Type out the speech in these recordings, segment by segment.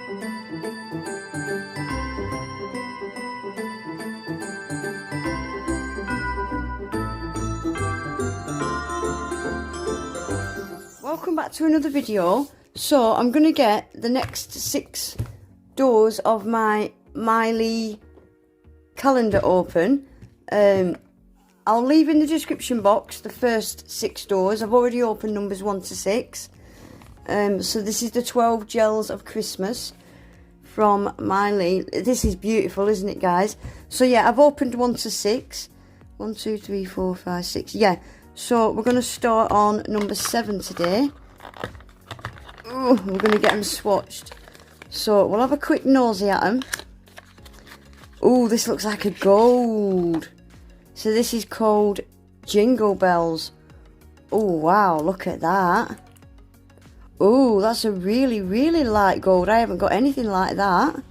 Welcome back to another video. So I'm going to get the next 6 doors of my Mylee calendar open. I'll leave in the description box the first 6 doors. I've already opened numbers 1 to 6. So this is the 12 Gels of Christmas from Mylee. This is beautiful, isn't it, guys? So yeah, I've opened 1 to 6. 1, 2, 3, 4, 5, 6. Yeah. So we're going to start on number 7 today. Ooh, we're going to get them swatched. So we'll have a quick nosy at them. Ooh, this looks like a gold. So this is called Jingle Bells. Oh wow, look at that. Ooh, that's a really, really light gold. I haven't got anything like that.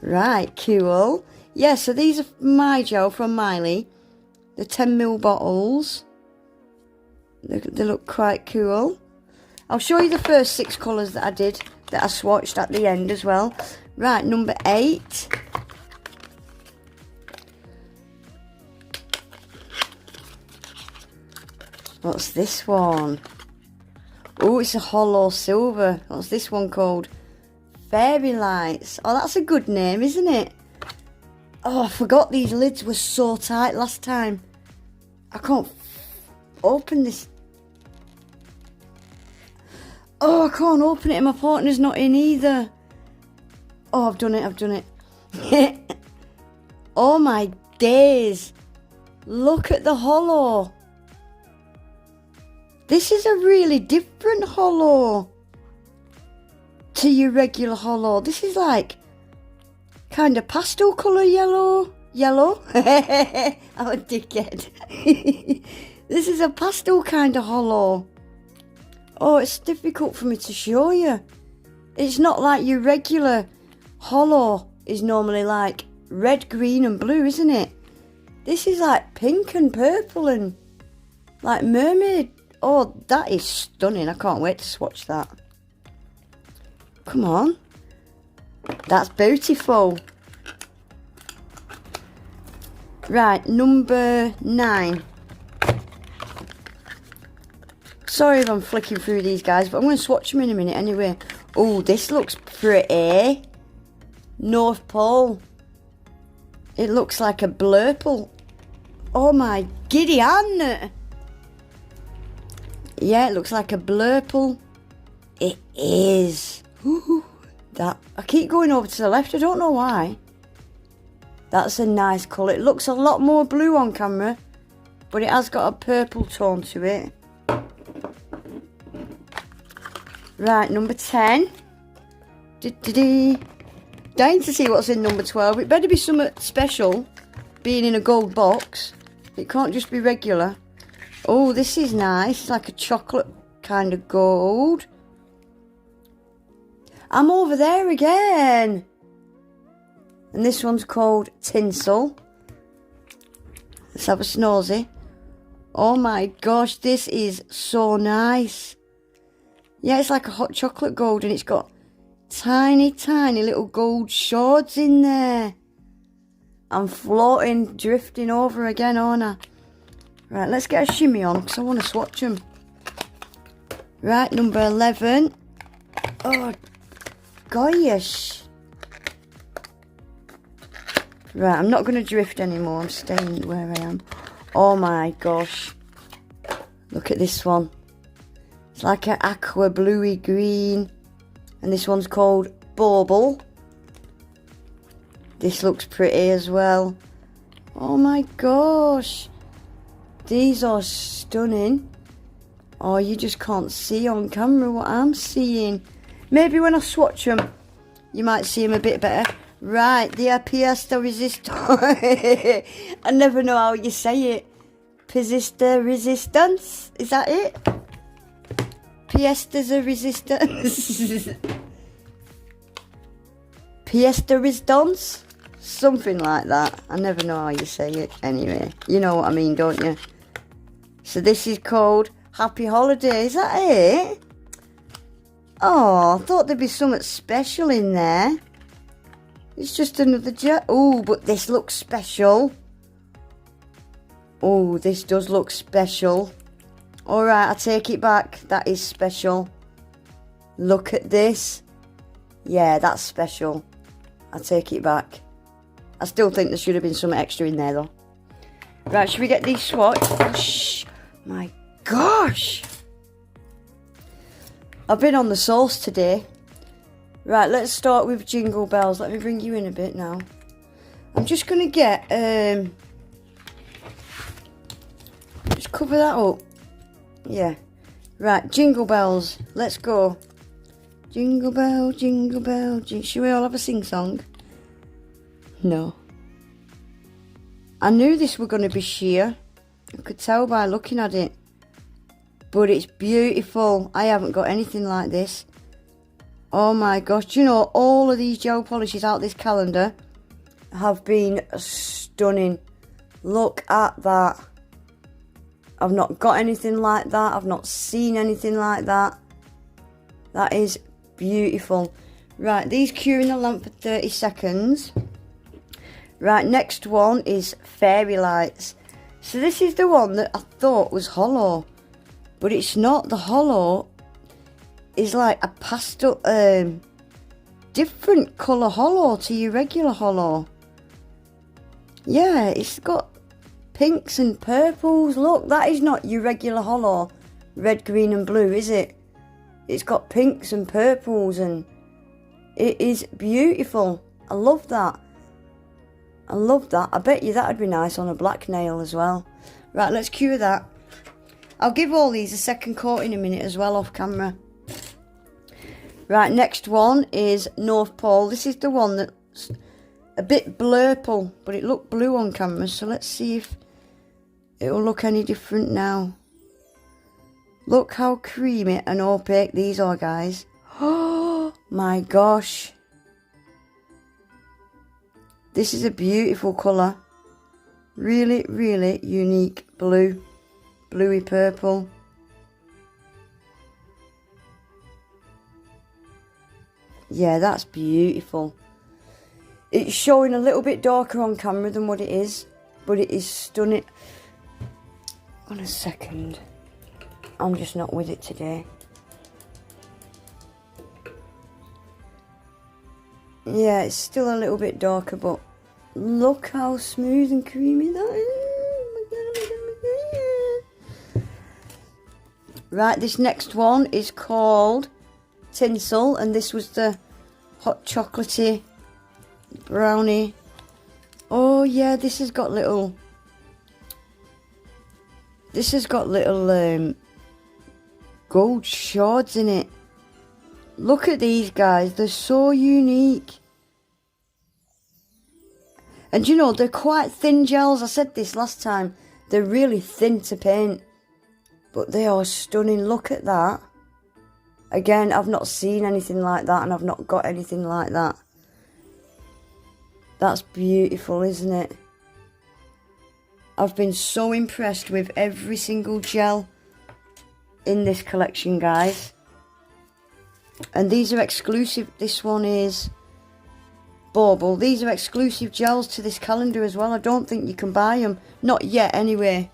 Right, cool. Yeah, so these are my gel from Mylee. The 10ml bottles. They look quite cool. I'll show you the first 6 colours that I did, that I swatched at the end as well. Right, number 8. What's this one? Oh, it's a hollow silver. What's this one called? Fairy Lights. Oh, that's a good name, isn't it? Oh, I forgot these lids were so tight last time. I can't open this. Oh, I can't open it and my partner's not in either. Oh, I've done it. Oh my days. Look at the hollow. This is a really different hollow to your regular hollow. This is like kind of pastel colour yellow. Yellow? I'm a dickhead. This is a pastel kind of hollow. Oh, it's difficult for me to show you. It's not like your regular hollow is normally like red, green and blue, isn't it? This is like pink and purple and like mermaid. Oh, that is stunning. I can't wait to swatch that. Come on. That's beautiful. Right, number 9. Sorry if I'm flicking through these, guys, but I'm going to swatch them in a minute anyway. Oh, this looks pretty. North Pole. It looks like a blurple. Oh my giddy aunt. Yeah, it looks like a blurple. It is. Ooh, that. I keep going over to the left. I don't know why. That's a nice colour. It looks a lot more blue on camera, but it has got a purple tone to it. Right, number 10. Dying to see what's in number 12. It better be something special, being in a gold box. It can't just be regular. Oh, this is nice. It's like a chocolate kind of gold. I'm over there again. And this one's called Tinsel. Let's have a snorsy. Oh my gosh, this is so nice. Yeah, it's like a hot chocolate gold and it's got tiny, tiny little gold shards in there. I'm floating, drifting over again, aren't I? Right, let's get a shimmy on because I want to swatch them. Right, number 11. Oh, gosh. Right, I'm not going to drift anymore. I'm staying where I am. Oh my gosh. Look at this one. It's like an aqua bluey green. And this one's called Bauble. This looks pretty as well. Oh my gosh. These are stunning. Oh, you just can't see on camera what I'm seeing. Maybe when I swatch them, you might see them a bit better. Right, the pièce de résistance. I never know how you say it. Pièce de résistance? Is that it? Pièce de résistance. Pièce de résistance? Something like that. I never know how you say it. Anyway, you know what I mean, don't you? So this is called Happy Holiday. Is that it? Oh, I thought there'd be something special in there. It's just another gel. Oh, but this looks special. Oh, this does look special. Alright, I take it back. That is special. Look at this. Yeah, that's special. I take it back. I still think there should have been some extra in there though. Right, should we get these swatched? Shh. My gosh. I've been on the sauce today. Right, let's start with Jingle Bells. Let me bring you in a bit now. I'm just going to get... just cover that up. Yeah. Right, Jingle Bells. Let's go. Jingle bell, jingle bell. Should we all have a sing-song? No. I knew this were going to be sheer. I could tell by looking at it. But it's beautiful. I haven't got anything like this. Oh my gosh. You know, all of these gel polishes out this calendar have been stunning. Look at that. I've not got anything like that. I've not seen anything like that. That is beautiful. Right, these cure in the lamp for 30 seconds. Right, next one is Fairy Lights. So this is the one that I thought was hollow. But it's not. The hollow is like a pastel, different colour hollow to your regular hollow. Yeah, it's got pinks and purples. Look, that is not your regular hollow. Red, green and blue, is it? It's got pinks and purples and it is beautiful. I love that. I love that. I bet you that would be nice on a black nail as well. Right, let's cure that. I'll give all these a second coat in a minute as well off camera. Right, next one is North Pole. This is the one that's a bit blurple, but it looked blue on camera. So let's see if it will look any different now. Look how creamy and opaque these are, guys. Oh my gosh. This is a beautiful colour. Really, really unique blue. Bluey purple. Yeah, that's beautiful. It's showing a little bit darker on camera than what it is, but it is stunning. On a second. I'm just not with it today. Yeah, it's still a little bit darker, but look how smooth and creamy that is. Right, this next one is called Tinsel, and this was the hot chocolatey brownie. Oh yeah, this has got little gold shards in it. Look at these guys, they're so unique. And you know, they're quite thin gels. I said this last time, they're really thin to paint. But they are stunning. Look at that. Again, I've not seen anything like that, and I've not got anything like that. That's beautiful, isn't it? I've been so impressed with every single gel in this collection, guys. And these are exclusive. This one is Bauble. These are exclusive gels to this calendar as well. I don't think you can buy them. Not yet, anyway.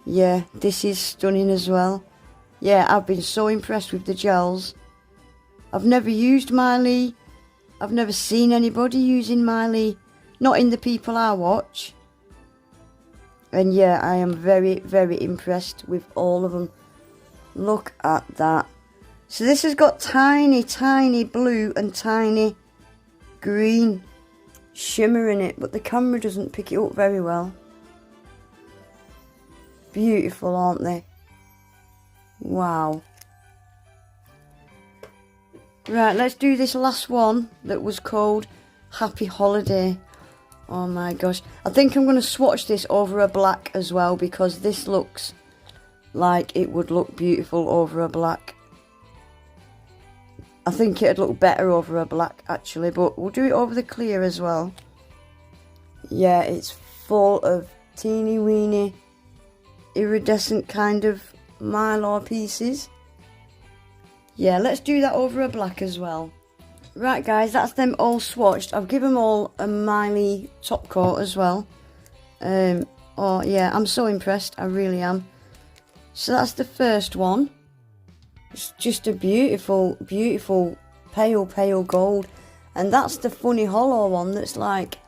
Yeah, this is stunning as well. Yeah, I've been so impressed with the gels. I've never used Mylee. I've never seen anybody using Mylee. Not in the people I watch. And yeah, I am very, very impressed with all of them. Look at that. So this has got tiny, tiny blue and tiny green shimmer in it. But the camera doesn't pick it up very well. Beautiful, aren't they? Wow. Right, let's do this last one that was called Happy Holiday. Oh my gosh. I think I'm going to swatch this over a black as well, because this looks like it would look beautiful over a black. I think it'd look better over a black actually, but we'll do it over the clear as well. Yeah, it's full of teeny weeny iridescent kind of mylar pieces. Yeah, let's do that over a black as well. Right guys, that's them all swatched. I've given them all a Mylee top coat as well. Oh yeah, I'm so impressed, I really am. So that's the first one. It's just a beautiful, beautiful pale gold. And that's the funny hollow one that's like,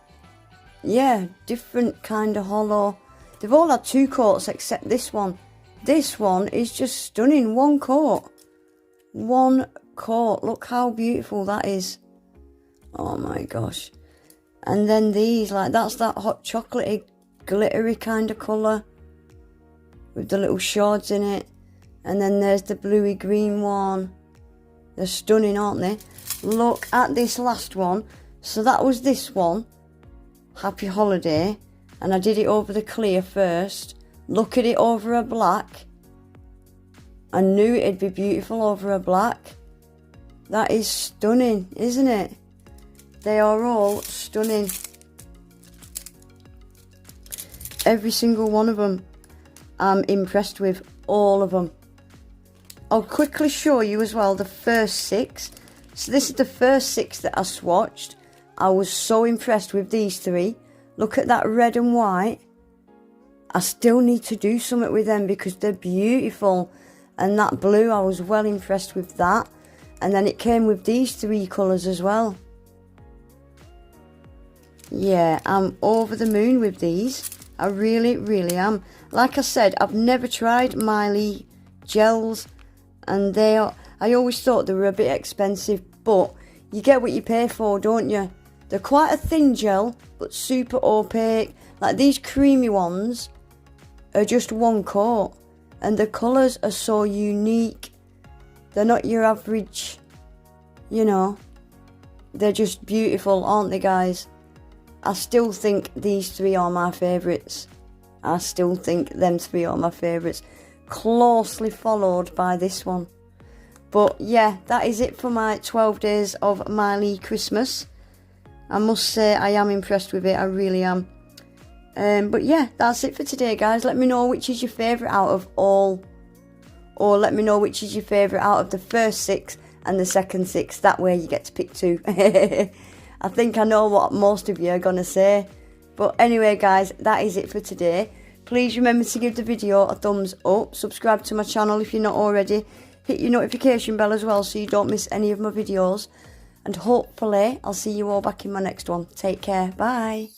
yeah, different kind of hollow. They've all had 2 coats except this one. This one is just stunning, 1 coat. 1 coat, look how beautiful that is. Oh my gosh. And then these, like, that's that hot chocolatey, glittery kind of colour with the little shards in it. And then there's the bluey green one. They're stunning, aren't they? Look at this last one. So that was this one, Happy Holiday, and I did it over the clear first. Look at it over a black. I knew it'd be beautiful over a black. That is stunning, isn't it? They are all stunning. Every single one of them. I'm impressed with all of them. I'll quickly show you as well the first 6. So this is the first 6 that I swatched. I was so impressed with these 3. Look at that red and white. I still need to do something with them because they're beautiful. And that blue, I was well impressed with that. And then it came with these 3 colours as well. Yeah, I'm over the moon with these. I really, really am. Like I said, I've never tried Mylee gels. And I always thought they were a bit expensive. But you get what you pay for, don't you? They're quite a thin gel, but super opaque. Like these creamy ones are just 1 coat. And the colours are so unique. They're not your average, you know. They're just beautiful, aren't they, guys? I still think these 3 are my favourites. I still think them 3 are my favourites. Closely followed by this one. But yeah, that is it for my 12 days of Mylee Christmas. I must say I am impressed with it, I really am. But yeah, that's it for today, guys. Let me know which is your favourite out of all. Or let me know which is your favourite out of the first 6 and the second 6. That way you get to pick 2. I think I know what most of you are going to say. But anyway, guys, that is it for today. Please remember to give the video a thumbs up. Subscribe to my channel if you're not already. Hit your notification bell as well so you don't miss any of my videos. And hopefully I'll see you all back in my next one. Take care. Bye.